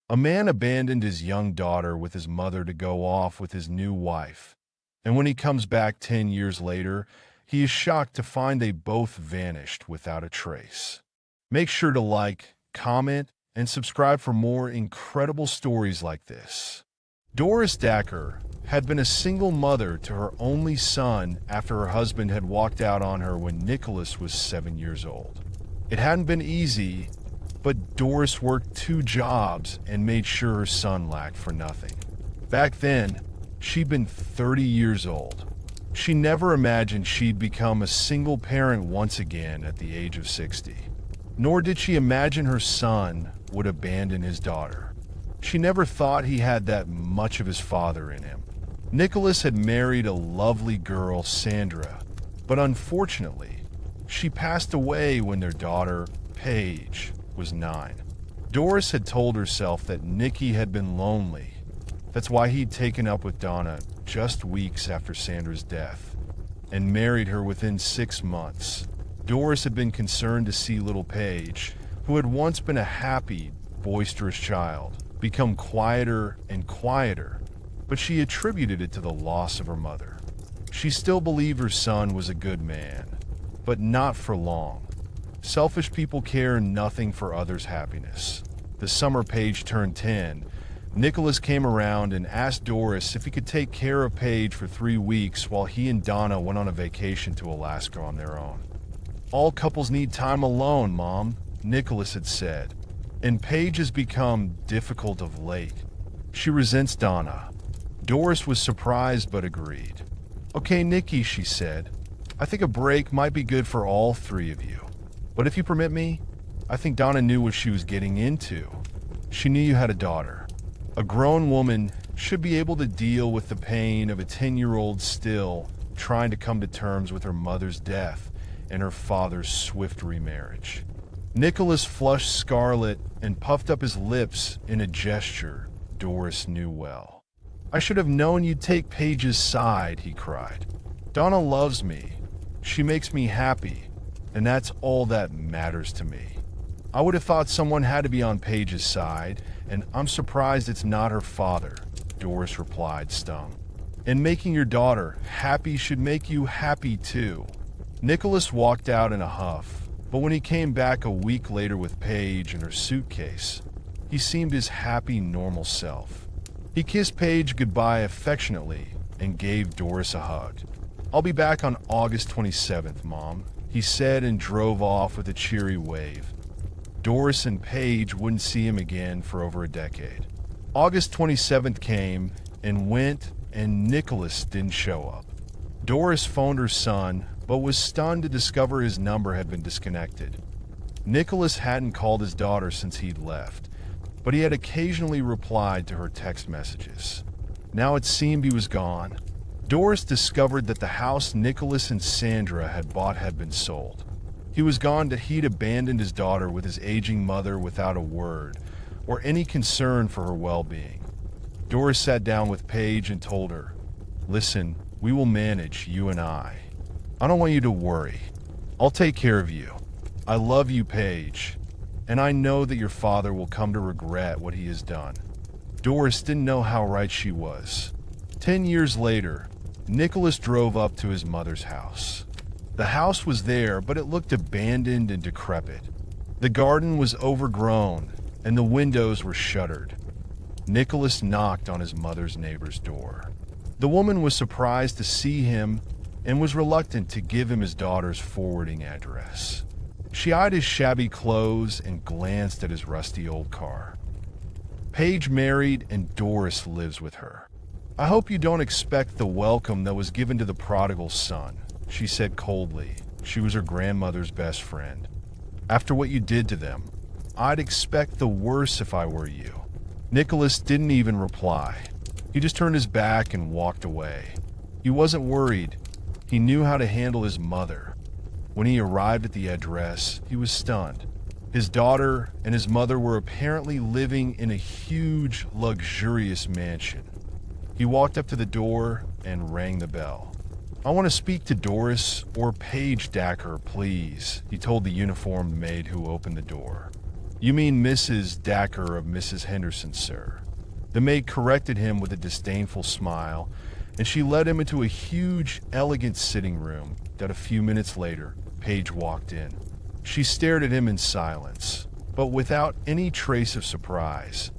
A man abandoned his young daughter with his mother to go off with his new wife. And when he comes back 10 years later, he is shocked to find they both vanished without a trace. Make sure to like, comment, and subscribe for more incredible stories like this. Doris Dacker had been a single mother to her only son after her husband had walked out on her when Nicholas was 7 years old. It hadn't been easy, but Doris worked 2 jobs and made sure her son lacked for nothing. Back then, she'd been 30 years old. She never imagined she'd become a single parent once again at the age of 60. Nor did she imagine her son would abandon his daughter. She never thought he had that much of his father in him. Nicholas had married a lovely girl, Sandra, but unfortunately, she passed away when their daughter, Paige, was 9. Doris had told herself that Nicky had been lonely. That's why he'd taken up with Donna just weeks after Sandra's death and married her within 6 months. Doris had been concerned to see little Paige, who had once been a happy, boisterous child, become quieter and quieter, but she attributed it to the loss of her mother. She still believed her son was a good man, but not for long. Selfish people care nothing for others' happiness. The summer Paige turned 10, Nicholas came around and asked Doris if he could take care of Paige for 3 weeks while he and Donna went on a vacation to Alaska on their own. "All couples need time alone, Mom," Nicholas had said, and Paige has become difficult of late. She resents Donna. Doris was surprised but agreed. "Okay, Nicky," she said, "I think a break might be good for all 3 of you. But if you permit me, I think Donna knew what she was getting into. She knew you had a daughter. A grown woman should be able to deal with the pain of a 10-year-old still trying to come to terms with her mother's death and her father's swift remarriage." Nicholas flushed scarlet and puffed up his lips in a gesture Doris knew well. "I should have known you'd take Paige's side," he cried. "Donna loves me. She makes me happy, and that's all that matters to me. I would have thought someone had to be on Paige's side, and I'm surprised it's not her father," Doris replied, stung. "And making your daughter happy should make you happy too." Nicholas walked out in a huff, but when he came back a week later with Paige and her suitcase, he seemed his happy, normal self. He kissed Paige goodbye affectionately and gave Doris a hug. "I'll be back on August 27th, Mom," he said and drove off with a cheery wave. Doris and Paige wouldn't see him again for over a decade. August 27th came and went, and Nicholas didn't show up. Doris phoned her son, but was stunned to discover his number had been disconnected. Nicholas hadn't called his daughter since he'd left, but he had occasionally replied to her text messages. Now it seemed he was gone. Doris discovered that the house Nicholas and Sandra had bought had been sold. He was gone that he'd abandoned his daughter with his aging mother without a word or any concern for her well-being. Doris sat down with Paige and told her, "Listen, we will manage, you and I. I don't want you to worry. I'll take care of you. I love you, Paige, and I know that your father will come to regret what he has done." Doris didn't know how right she was. 10 years later, Nicholas drove up to his mother's house. The house was there, but it looked abandoned and decrepit. The garden was overgrown, and the windows were shuttered. Nicholas knocked on his mother's neighbor's door. The woman was surprised to see him and was reluctant to give him his daughter's forwarding address. She eyed his shabby clothes and glanced at his rusty old car. "Paige married and Doris lives with her. I hope you don't expect the welcome that was given to the prodigal son," she said coldly. She was her grandmother's best friend. "After what you did to them, I'd expect the worst if I were you." Nicholas didn't even reply. He just turned his back and walked away. He wasn't worried. He knew how to handle his mother. When he arrived at the address, he was stunned. His daughter and his mother were apparently living in a huge, luxurious mansion. He walked up to the door and rang the bell. "I want to speak to Doris or Paige Dacker, please," he told the uniformed maid who opened the door. "You mean Mrs. Dacker of Mrs. Henderson, sir." The maid corrected him with a disdainful smile, and she led him into a huge, elegant sitting room that a few minutes later, Paige walked in. She stared at him in silence, but without any trace of surprise,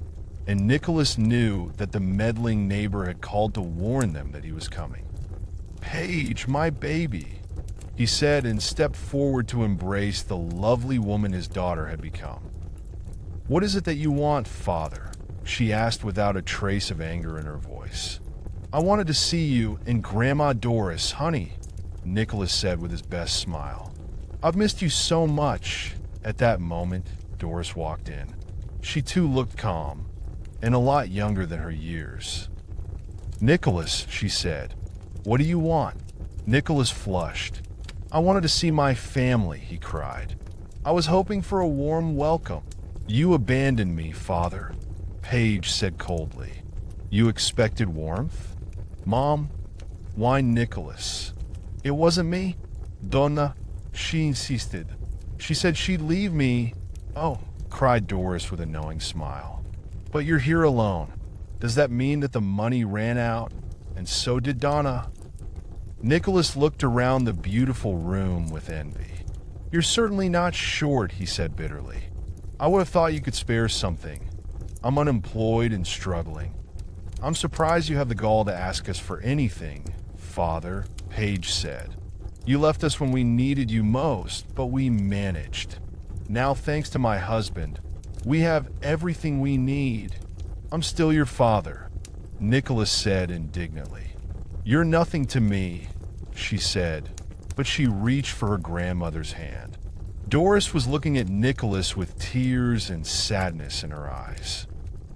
and Nicholas knew that the meddling neighbor had called to warn them that he was coming. "Paige, my baby," he said, and stepped forward to embrace the lovely woman his daughter had become. "What is it that you want, father?" she asked without a trace of anger in her voice. "I wanted to see you and Grandma Doris, honey," Nicholas said with his best smile. "I've missed you so much." At that moment, Doris walked in. She too looked calm, and a lot younger than her years. "Nicholas," she said, "what do you want?" Nicholas flushed. "I wanted to see my family," he cried. "I was hoping for a warm welcome." "You abandoned me, father," Paige said coldly. "You expected warmth?" "Mom," whined Nicholas. "It wasn't me, Donna," she insisted. "She said she'd leave me." "Oh," cried Doris with a knowing smile. "But you're here alone. Does that mean that the money ran out? And so did Donna." Nicholas looked around the beautiful room with envy. "You're certainly not short," he said bitterly. "I would have thought you could spare something. I'm unemployed and struggling." "I'm surprised you have the gall to ask us for anything, father," Paige said. "You left us when we needed you most, but we managed. Now, thanks to my husband, we have everything we need." "I'm still your father," Nicholas said indignantly. "You're nothing to me," she said, but she reached for her grandmother's hand. Doris was looking at Nicholas with tears and sadness in her eyes.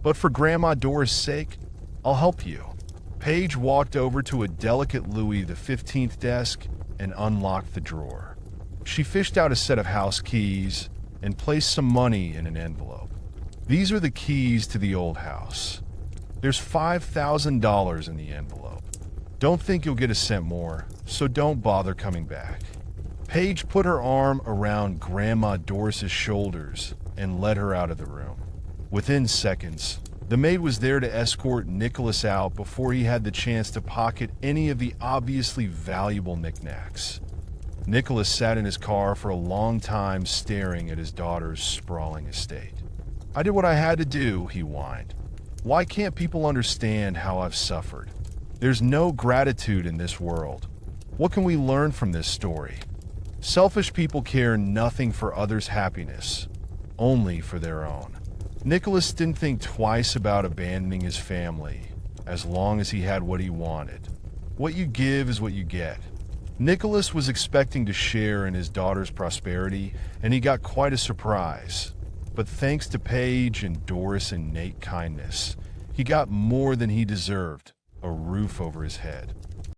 "But for Grandma Doris' sake, I'll help you." Paige walked over to a delicate Louis XV desk and unlocked the drawer. She fished out a set of house keys and placed some money in an envelope. "These are the keys to the old house. There's $5,000 in the envelope. Don't think you'll get a cent more, so don't bother coming back." Paige put her arm around Grandma Doris's shoulders and led her out of the room. Within seconds, the maid was there to escort Nicholas out before he had the chance to pocket any of the obviously valuable knickknacks. Nicholas sat in his car for a long time staring at his daughter's sprawling estate. "I did what I had to do," he whined. "Why can't people understand how I've suffered? There's no gratitude in this world. What can we learn from this story? Selfish people care nothing for others' happiness, only for their own." Nicholas didn't think twice about abandoning his family, as long as he had what he wanted. What you give is what you get. Nicholas was expecting to share in his daughter's prosperity, and he got quite a surprise. But thanks to Paige and Doris' innate kindness, he got more than he deserved: a roof over his head.